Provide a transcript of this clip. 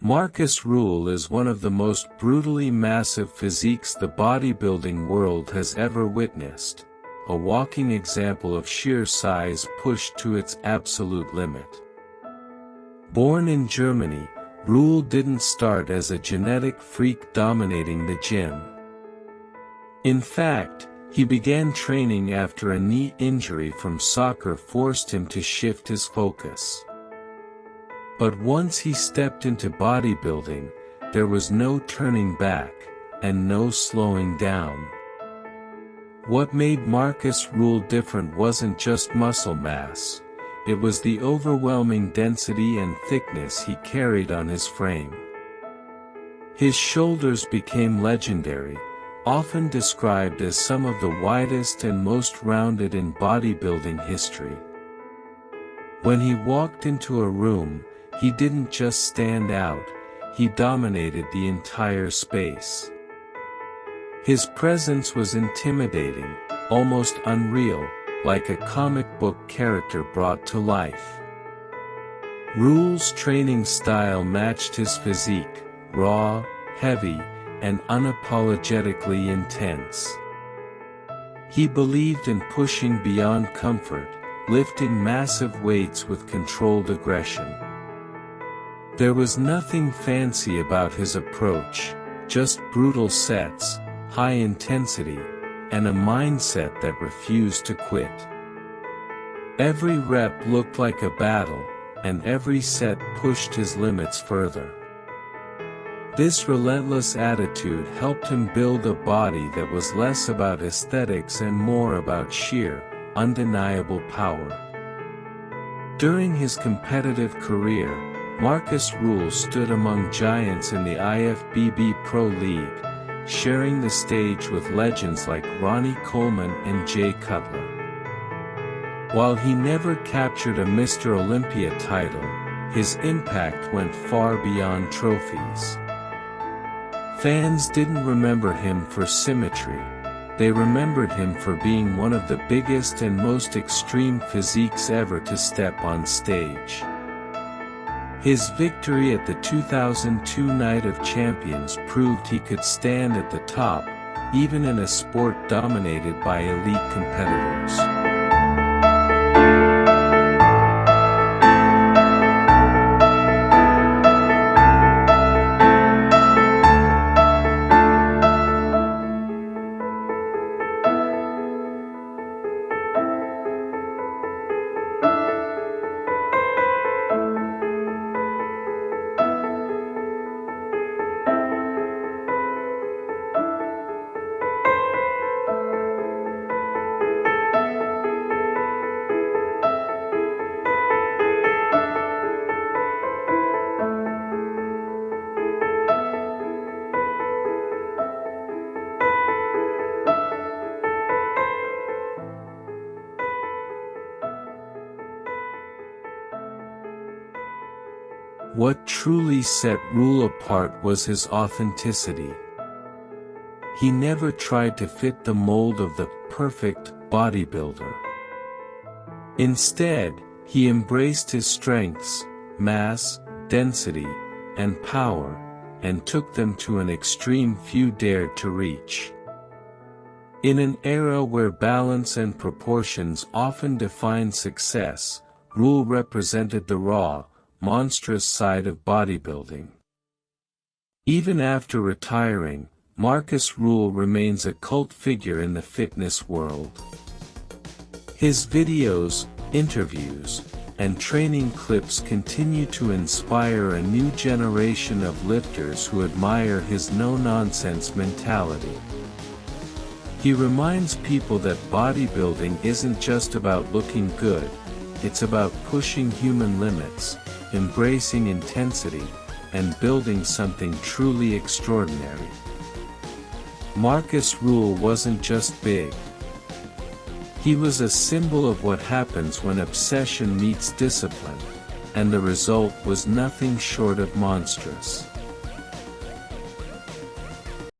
Markus Rühl is one of the most brutally massive physiques the bodybuilding world has ever witnessed, a walking example of sheer size pushed to its absolute limit. Born in Germany, Rühl didn't start as a genetic freak dominating the gym. In fact, he began training after a knee injury from soccer forced him to shift his focus. But once he stepped into bodybuilding, there was no turning back, and no slowing down. What made Markus Rühl different wasn't just muscle mass, it was the overwhelming density and thickness he carried on his frame. His shoulders became legendary, often described as some of the widest and most rounded in bodybuilding history. When he walked into a room, he didn't just stand out, he dominated the entire space. His presence was intimidating, almost unreal, like a comic book character brought to life. Rühl's training style matched his physique, raw, heavy, and unapologetically intense. He believed in pushing beyond comfort, lifting massive weights with controlled aggression. There was nothing fancy about his approach, just brutal sets, high intensity, and a mindset that refused to quit. Every rep looked like a battle, and every set pushed his limits further. This relentless attitude helped him build a body that was less about aesthetics and more about sheer, undeniable power. During his competitive career, Markus Rühl stood among giants in the IFBB Pro League, sharing the stage with legends like Ronnie Coleman and Jay Cutler. While he never captured a Mr. Olympia title, his impact went far beyond trophies. Fans didn't remember him for symmetry, they remembered him for being one of the biggest and most extreme physiques ever to step on stage. His victory at the 2002 Night of Champions proved he could stand at the top, even in a sport dominated by elite competitors. What truly set Rühl apart was his authenticity. He never tried to fit the mold of the perfect bodybuilder. Instead, he embraced his strengths, mass, density, and power, and took them to an extreme few dared to reach. In an era where balance and proportions often define success, Rühl represented the raw, monstrous side of bodybuilding. Even after retiring, Markus Rühl remains a cult figure in the fitness world. His videos, interviews, and training clips continue to inspire a new generation of lifters who admire his no-nonsense mentality. He reminds people that bodybuilding isn't just about looking good, it's about pushing human limits, embracing intensity, and building something truly extraordinary. Markus Rühl wasn't just big. He was a symbol of what happens when obsession meets discipline, and the result was nothing short of monstrous.